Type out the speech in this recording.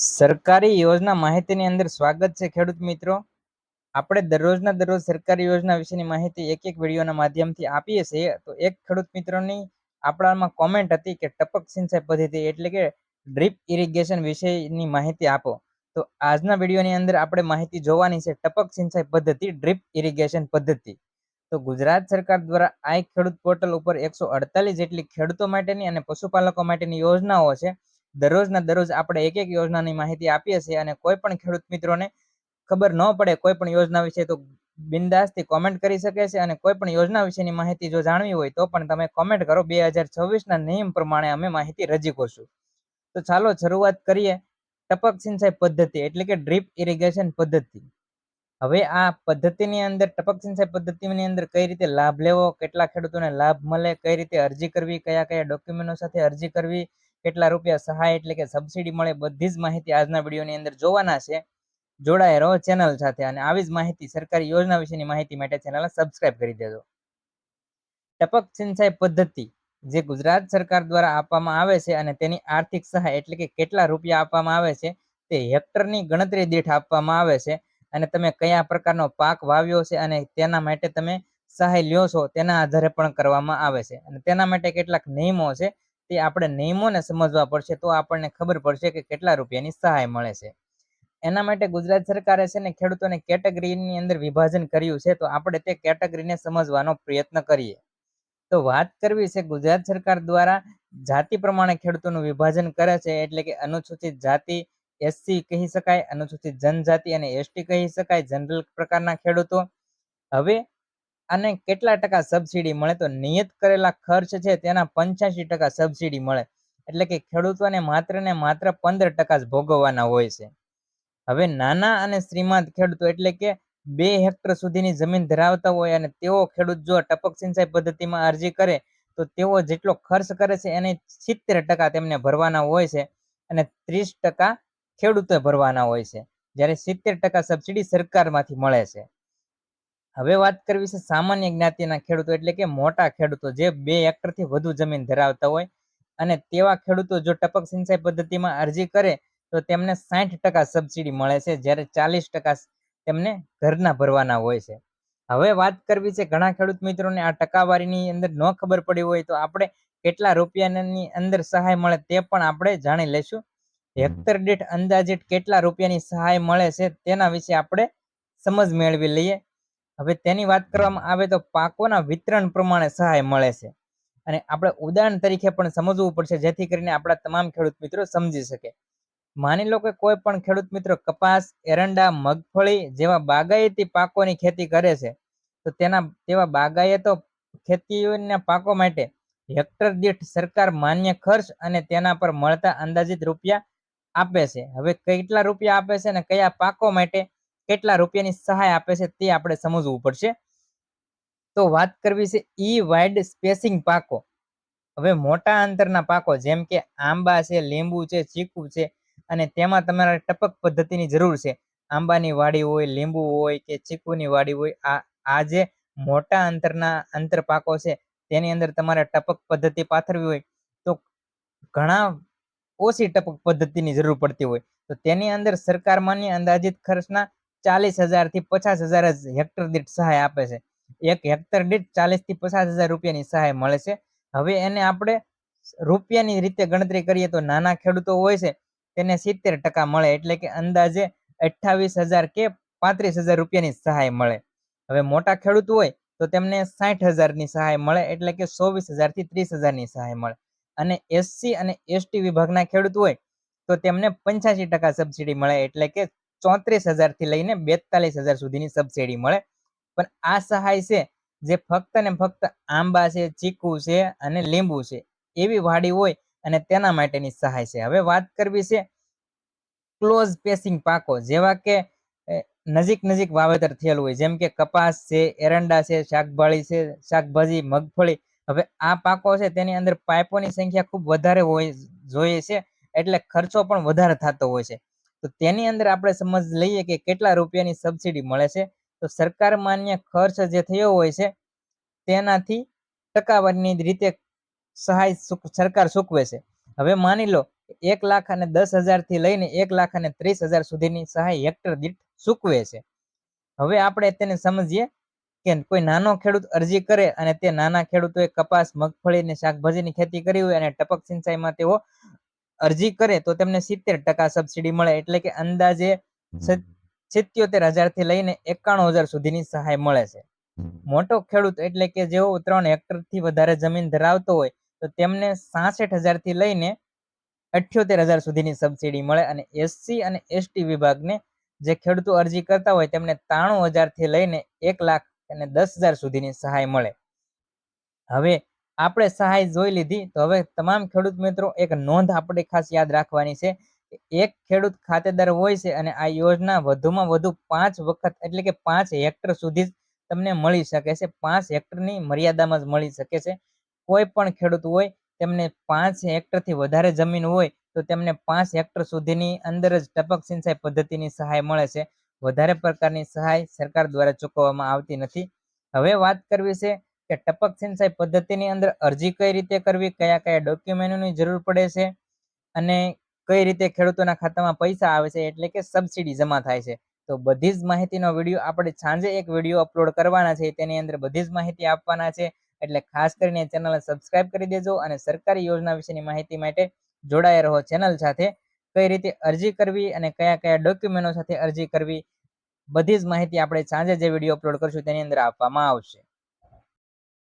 સરકારી યોજના માહિતીની અંદર સ્વાગત છે ખેડૂત મિત્રો. આપણે દરરોજના દરરોજ સરકારી યોજના વિશેની માહિતી એક એક વિડીયોના માધ્યમથી આપીએ છીએ. તો એક ખેડૂત મિત્રોની આપણામાં કોમેન્ટ હતી કે ટપક સિંચાઈ પદ્ધતિ એટલે કે ડ્રીપ ઇરિગેશન વિશેની માહિતી આપો. તો આજના વિડીયોની અંદર આપણે માહિતી જોવાની છે ટપક સિંચાઈ પદ્ધતિ, ડ્રીપ ઇરિગેશન પદ્ધતિ. તો ગુજરાત સરકાર દ્વારા આ ખેડૂત પોર્ટલ ઉપર 148 જેટલી ખેડૂતો માટેની અને પશુપાલકો માટેની યોજનાઓ છે. દરરોજના દરરોજ આપણે એક એક યોજનાની માહિતી આપીએ છીએ અને કોઈ પણ ખેડૂત મિત્રોને ખબર ન પડે કોઈ પણ યોજના વિશે તો બિંદાસથી કોમેન્ટ કરી શકે છે. અને કોઈ પણ યોજના વિશેની માહિતી જો જાણવી હોય તો પણ તમે કોમેન્ટ કરો. 2026ના નિયમ પ્રમાણે અમે માહિતી રજૂ કરશું. તો ચાલો શરૂઆત કરીએ ટપક સિંચાઈ પદ્ધતિ એટલે કે ડ્રીપ ઇરિગેશન પદ્ધતિ. હવે આ પદ્ધતિની અંદર ટપક સિંચાઈ પદ્ધતિની અંદર કઈ રીતે લાભ લેવો, કેટલા ખેડૂતોને લાભ મળે, કઈ રીતે અરજી કરવી, કયા કયા ડોક્યુમેન્ટો સાથે અરજી કરવી, કેટલા રૂપિયા સહાય એટલે કે સબસિડી મળે, બધી જ માહિતી આજના વિડીયોની અંદર જોવાના છે. જોડાયા રહો ચેનલ સાથે અને આવી જ માહિતી સરકારી યોજના વિશેની માહિતી માટે ચેનલને સબસ્ક્રાઇબ કરી દેજો. ટપક સિંચાઈ પદ્ધતિ જે ગુજરાત સરકાર દ્વારા આપવામાં આવે છે અને તેની આર્થિક સહાય એટલે કે કેટલા રૂપિયા આપવામાં આવે છે તે હેક્ટરની ગણતરી દીઠ આપવામાં આવે છે. અને તમે કયા પ્રકારનો પાક વાવ્યો છે અને તેના માટે તમે સહાય લ્યો છો તેના આધારે પણ કરવામાં આવે છે. અને તેના માટે કેટલાક નિયમો છે તે આપણે નિયમોને સમજવા પડશે તો આપણને ખબર પડશે કે કેટલા રૂપિયાની સહાય મળે છે. એના માટે ગુજરાત સરકારે છે ને ખેડૂતોને કેટેગરીની અંદર વિભાજન કર્યું છે. તો આપણે તે કેટેગરીને સમજવાનો પ્રયત્ન કરીએ. તો વાત કરવી છે ગુજરાત સરકાર દ્વારા જાતિ પ્રમાણે ખેડૂતોનું વિભાજન કરે છે. એટલે કે અનુસૂચિત જાતિ એસસી કહી શકાય, અનુસૂચિત જનજાતિ અને એસટી કહી શકાય, જનરલ પ્રકારના ખેડૂતો. હવે આને કેટલા ટકા સબસિડી મળે? તો નિયત કરેલા ખર્ચ છે તેના 85% સબસિડી મળે. એટલે કે ખેડૂતોને માત્ર ને માત્ર 15% જ ભોગવવાના હોય છે. હવે નાના અને શ્રીમંત ખેડૂતો એટલે કે 2 હેક્ટર સુધીની જમીન ધરાવતા હોય અને તેઓ ખેડૂત જો ટપક સિંચાઈ પદ્ધતિમાં અરજી કરે તો તેઓ જેટલો ખર્ચ કરે છે એને 70% તેમને ભરવાના હોય છે અને 30% ખેડૂતો ભરવાના હોય છે. જ્યારે 70% સબસિડી સરકારમાંથી મળે છે. હવે વાત કરવી છે સામાન્ય જ્ઞાતિના ખેડૂતો એટલે કે મોટા ખેડૂતો જે 2 હેક્ટરથી વધુ જમીન ધરાવતા હોય અને તેવા ખેડૂતો જો ટપક સિંચાઈ પદ્ધતિમાં અરજી કરે તો તેમને 60% સબસિડી મળે છે. જ્યારે 40% તેમને ઘરના ભરવાના હોય છે. હવે વાત કરવી છે ઘણા ખેડૂત મિત્રોને આ ટકાવારીની અંદર ન ખબર પડી હોય તો આપણે કેટલા રૂપિયાની અંદર સહાય મળે તે પણ આપણે જાણી લઈશું. હેક્ટર દીઠ અંદાજિત કેટલા રૂપિયાની સહાય મળે છે તેના વિશે આપણે સમજ મેળવી લઈએ. હવે તેની વાત કરવામાં આવે તો પાકોના વિતરણ પ્રમાણે સહાય મળે છે. અને આપણે ઉદાહરણ તરીકે પણ સમજવું પડશે જેથી કરીને આપણા તમામ ખેડૂત મિત્રો સમજી શકે. માની લો કે કોઈ પણ ખેડૂત મિત્રો કપાસ, એરંડા, મગફળી જેવા બાગાયતી પાકોની ખેતી કરે છે. તો તેવા બાગાયતો ખેતીના પાકો માટે હેક્ટર દીઠ સરકાર માન્ય ખર્ચ અને તેના પર મળતા અંદાજિત રૂપિયા આપે છે. હવે કેટલા રૂપિયા આપે છે અને કયા પાકો માટે કેટલા રૂપિયાની સહાય આપે છે તે આપણે સમજવું પડશે. તો વાત કરવી છે ઈ વાઇડ સ્પેસિંગ પાકો. હવે મોટા અંતરના પાકો જેમ કે આંબા છે, લીંબુ છે, ચીકુ છે અને તેમાં તમારે ટપક પદ્ધતિની જરૂર છે. આંબાની વાડી હોય, લીંબુ હોય કે ચીકુની વાડી હોય, આ જે મોટા અંતર પાકો છે તેની અંદર તમારે ટપક પદ્ધતિ પાથરવી હોય તો ઘણા ઓછી ટપક પદ્ધતિની જરૂર પડતી હોય. તો તેની અંદર સરકાર માન્ય અંદાજિત ખર્ચના 40,000 થી 50,000 જ હેક્ટર દીઠ સહાય આપે છે. એક હેક્ટર દીઠ 40,000 થી 50,000 રૂપિયાની સહાય મળે છે. હવે એને આપણે રૂપિયાની રીતે ગણતરી કરીએ તો નાના ખેડૂતો હોય છે તેને 70% મળે એટલે કે અંદાજે 28,000 કે 35,000 રૂપિયાની સહાય મળે. હવે મોટા ખેડૂત હોય તો તેમને 60,000ની સહાય મળે એટલે કે 24,000 થી 30,000ની સહાય મળે. અને એસસી અને એસટી વિભાગના ખેડૂત હોય તો તેમને 85% સબસિડી મળે એટલે કે 34,000 થી લઈને 42,000 સુધીની સબસિડી મળે. પણ આ સહાય છે જે ફક્ત ને ફક્ત આંબા છે, ચીકુ છે અને લીંબુ છે એવી વાડી હોય અને તેના માટેની સહાય છે. હવે વાત કરવી છે ક્લોઝ પેસિંગ પાકો જેવા કે નજીક વાવેતર થયેલું હોય જેમ કે કપાસ છે, એરંડા છે, શાકભાજી, મગફળી. હવે આ પાકો છે તેની અંદર પાઇપોની સંખ્યા ખૂબ વધારે હોય જોઈએ છે એટલે ખર્ચો પણ વધારે થતો હોય છે. તો તેની અંદર આપણે સમજ લઈએ કે કેટલા રૂપિયાની સબસિડી મળે છે. તો સરકાર માન્ય ખર્ચ જે થયો હોય છે તેનાથી ટકાવારીની રીતે સહાય સરકાર ચૂકવે છે. હવે માની લો 1,10,000 થી લઈને 1,30,000 સુધીની સહાય હેક્ટર દીઠ ચૂકવે છે. હવે આપણે તેને સમજીએ કે કોઈ નાનો ખેડૂત અરજી કરે અને તે નાના ખેડૂતોએ કપાસ, મગફળી અને શાકભાજીની ખેતી કરી હોય અને ટપક સિંચાઈમાં તેઓ અરજી કરે તો તેમને 70% સબસિડી મળે, એટલે કે અંદાજે 77,000 થી લઈને 91,000 સુધીની સહાય મળે છે. મોટો ખેડૂત એટલે કે જેઓ 3 હેક્ટરથી વધારે જમીન ધરાવતો હોય તો તેમને 66,000 થી લઈને 78,000 સુધીની સબસિડી મળે અને એસસી અને એસટી વિભાગને જે ખેડૂતો અરજી કરતા હોય તેમને 93,000 થી લઈને 1,10,000 સુધીની સહાય મળે. હવે આપણે સહાય જોઈ લીધી, તો હવે તમામ ખેડૂત મિત્રો એક નોંધ આપણે ખાસ યાદ રાખવાની છે. એક ખેડૂત ખાતેદાર હોય છે અને આ યોજના વધુમાં વધુ 5 વખત એટલે કે 5 હેક્ટર સુધી જ તમને મળી શકે છે. 5 હેક્ટરની મર્યાદામાં જ મળી શકે છે. કોઈ પણ ખેડૂત હોય તેમને 5 હેક્ટરથી વધારે જમીન હોય તો તેમને 5 હેક્ટર સુધીની અંદર જ ટપક સિંચાઈ પદ્ધતિની સહાય મળે છે. વધારે પ્રકારની સહાય સરકાર દ્વારા ચૂકવવામાં આવતી નથી. હવે વાત કરવી છે કે ટપક સિંચાઈ પદ્ધતિની અંદર અરજી કઈ રીતે કરવી, કયા કયા ડોક્યુમેન્ટોની જરૂર પડે છે અને કઈ રીતે ખેડૂતોના ખાતામાં પૈસા આવે છે એટલે કે સબસિડી જમા થાય છે. તો બધી જ માહિતીનો વિડીયો આપણે સાંજે એક વિડીયો અપલોડ કરવાના છે, તેની અંદર બધી જ માહિતી આપવાના છે. એટલે ખાસ કરીને ચેનલને સબસ્ક્રાઇબ કરી દેજો અને સરકારી યોજના વિશેની માહિતી માટે જોડાયા રહો ચેનલ સાથે. કઈ રીતે અરજી કરવી અને કયા કયા ડોક્યુમેન્ટો સાથે અરજી કરવી, બધી જ માહિતી આપણે સાંજે જે વિડીયો અપલોડ કરશું તેની અંદર આપવામાં આવશે.